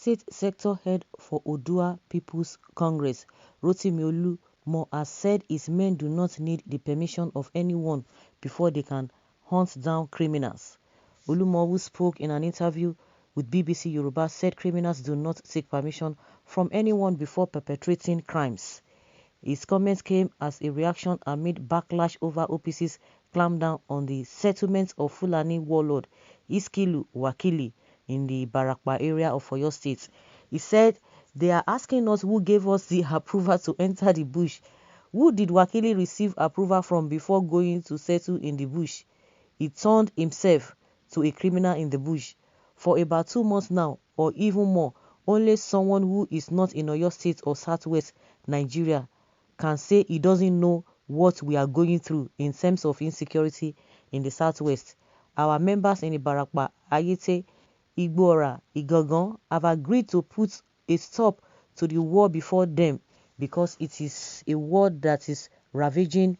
State Sector Head for Odua People's Congress, Rotimi Olumo, has said his men do not need the permission of anyone before they can hunt down criminals. Olumo, who spoke in an interview with BBC Yoruba, said criminals do not take permission from anyone before perpetrating crimes. His comments came as a reaction amid backlash over OPC's clampdown on the settlement of Fulani warlord Iskilu Wakili in the Barakpa area of Oyo State. He said, "They are asking us who gave us the approval to enter the bush. Who did Wakili receive approval from before going to settle in the bush? He turned himself to a criminal in the bush. For about 2 months now, or even more, only someone who is not in Oyo State or Southwest Nigeria can say he doesn't know what we are going through in terms of insecurity in the Southwest. Our members in the Barakpa, Ayete, Igbora, Igangan have agreed to put a stop to the war before them because it is a war that is ravaging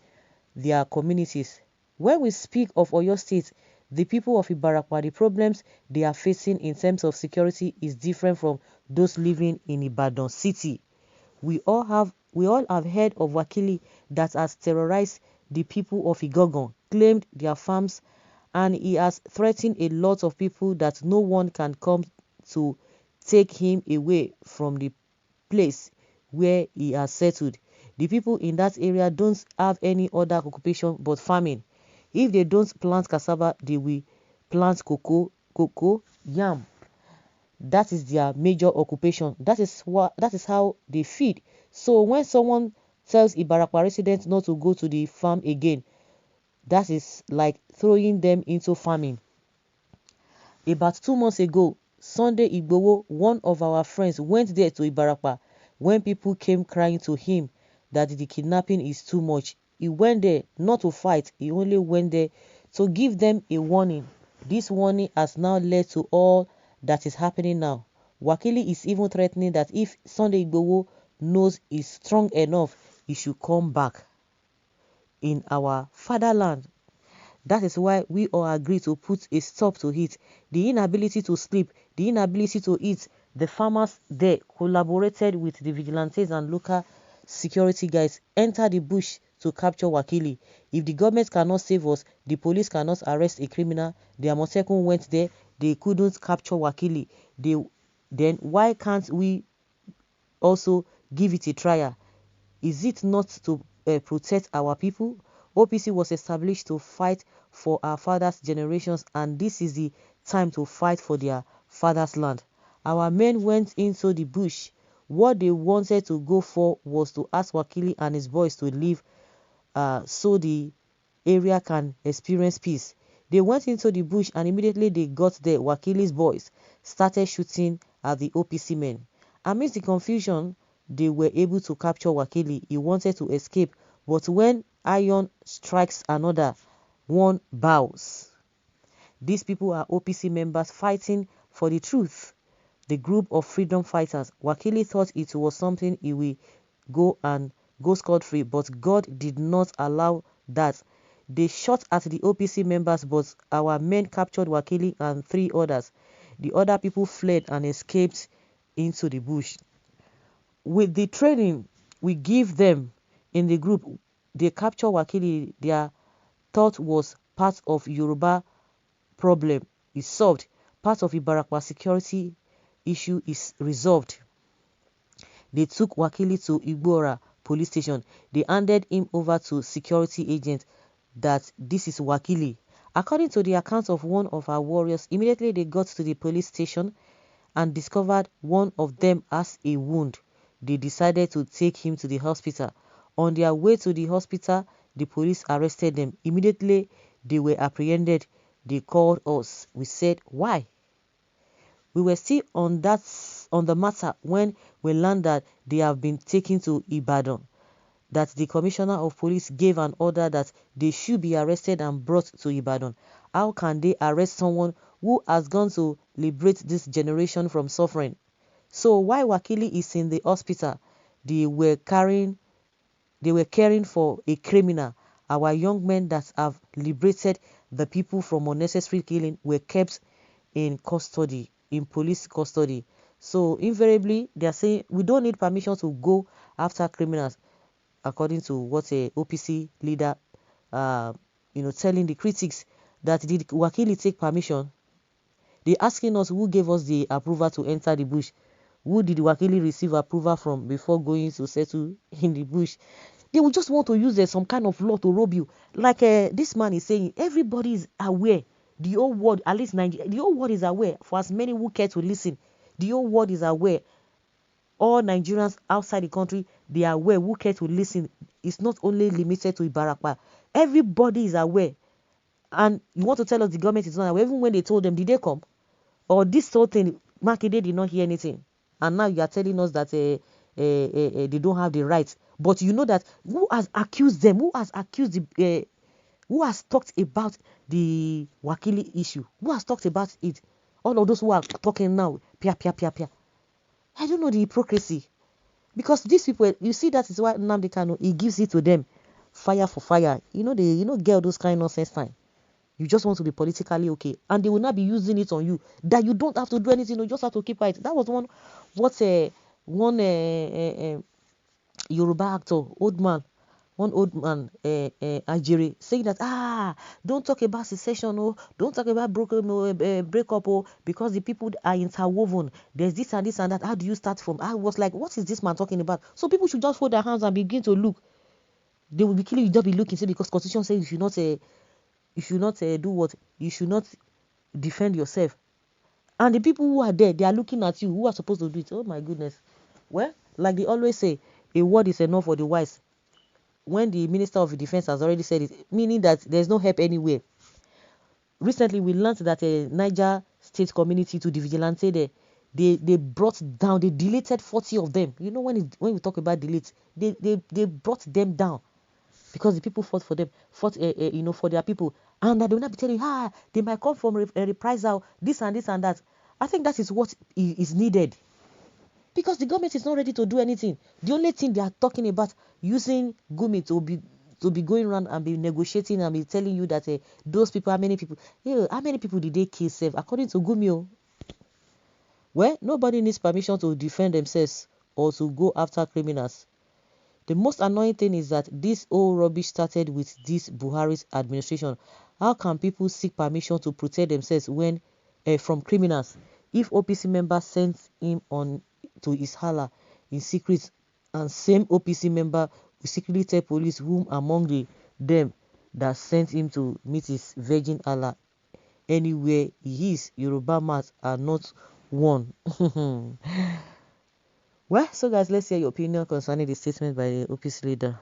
their communities. When we speak of Oyo State, the people of Ibarakwa, the problems they are facing in terms of security is different from those living in Ibadan city. We all have heard of Wakili that has terrorized the people of Igangan, claimed their farms, and he has threatened a lot of people that no one can come to take him away from the place where he has settled. The people in that area don't have any other occupation but farming. If they don't plant cassava, they will plant cocoa, yam. That is their major occupation. That is how they feed. So when someone tells Ibarakwa residents not to go to the farm again, that is like throwing them into farming. About 2 months ago, Sunday Igboho, one of our friends, went there to Ibarakwa when people came crying to him that the kidnapping is too much. He went there not to fight, he only went there to give them a warning. This warning has now led to all that is happening now. Wakili is even threatening that if Sunday Igboho knows he's strong enough, he should come back in our fatherland. That is why we all agree to put a stop to it. The inability to sleep, the inability to eat. The farmers there collaborated with the vigilantes and local security guys, entered the bush to capture Wakili. If the government cannot save us, the police cannot arrest a criminal. The Amotekun went there, they couldn't capture Wakili. Then why can't we also give it a trial? Is it not to protect our people? OPC was established to fight for our fathers' generations, and this is the time to fight for their father's land. Our men went into the bush. What they wanted to go for was to ask Wakili and his boys to leave so the area can experience peace. They went into the bush, and immediately they got there, Wakili's boys started shooting at the OPC men. Amidst the confusion, they were able to capture Wakili. He wanted to escape, but when iron strikes another, one bows. These people are OPC members fighting for the truth. The group of freedom fighters. Wakili thought it was something he will go scot-free, but God did not allow that. They shot at the OPC members, but our men captured Wakili and 3 others. The other people fled and escaped into the bush. With the training we give them in the group, they capture Wakili. Their thought was part of Yoruba problem is solved. Part of Ibarakwa security issue is resolved. They took Wakili to Igbora police station. They handed him over to security agents that this is Wakili. According to the account of one of our warriors, immediately they got to the police station and discovered one of them has a wound. They decided to take him to the hospital. On their way to the hospital, the police arrested them. Immediately, they were apprehended. They called us. We said, why? We were still on the matter when we learned that they have been taken to Ibadan, that the commissioner of police gave an order that they should be arrested and brought to Ibadan. How can they arrest someone who has gone to liberate this generation from suffering? So while Wakili is in the hospital, they were caring for a criminal. Our young men that have liberated the people from unnecessary killing were kept in custody, in police custody. So invariably, they are saying we don't need permission to go after criminals, according to what a OPC leader, telling the critics that did Wakili take permission? They asking us who gave us the approval to enter the bush. Who did Wakili receive approval from before going to settle in the bush? They will just want to use some kind of law to rob you. Like this man is saying, everybody is aware. The whole world, at least Nigeria, the whole world is aware. For as many who care to listen, the whole world is aware. All Nigerians outside the country, they are aware. Who care to listen? It's not only limited to Ibarapa. Everybody is aware. And you want to tell us the government is not aware? Even when they told them, did they come? Or this whole thing, Makinde did not hear anything. And now you are telling us that they don't have the rights. But you know that who has accused them? Who has accused who has talked about the Wakili issue? Who has talked about it? All of those who are talking now, pia. I don't know the hypocrisy. Because these people, you see, that is why Nnamdi Kanu, he gives it to them. Fire for fire. Get those kind of nonsense time. You just want to be politically okay. And they will not be using it on you. That you don't have to do anything. You just have to keep quiet. That was one Yoruba actor, one old man, Ajere, saying that, don't talk about secession, don't talk about breakup, because the people are interwoven. There's this and this and that. How do you start from? I was like, what is this man talking about? So people should just hold their hands and begin to look. They will be killing you, just be looking, say, because Constitution says you should not do what? You should not defend yourself. And the people who are there, they are looking at you, who are supposed to do it. Oh my goodness. Well, like they always say, a word is enough for the wise. When the Minister of Defense has already said it, meaning that there's no help anywhere. Recently, we learned that a Niger State community to the vigilante, they brought down, they deleted 40 of them. You know, when we talk about delete, they brought them down because the people fought for them, for their people. And they will not be telling you, they might come from a reprisal, this and this and that. I think that is what is needed. Because the government is not ready to do anything. The only thing they are talking about, using Gumi to be going around and be negotiating and be telling you that those people, how many people did they kill safe? According to Gumi, well, nobody needs permission to defend themselves or to go after criminals. The most annoying thing is that this whole rubbish started with this Buhari's administration. How can people seek permission to protect themselves from criminals? If OPC member sends him on to his hala in secret, and same OPC member will secretly tell police whom among them that sent him to meet his virgin Allah anywhere he is, Yoruba mouths are not one. Well, so guys, let's hear your opinion concerning the statement by the OPC leader.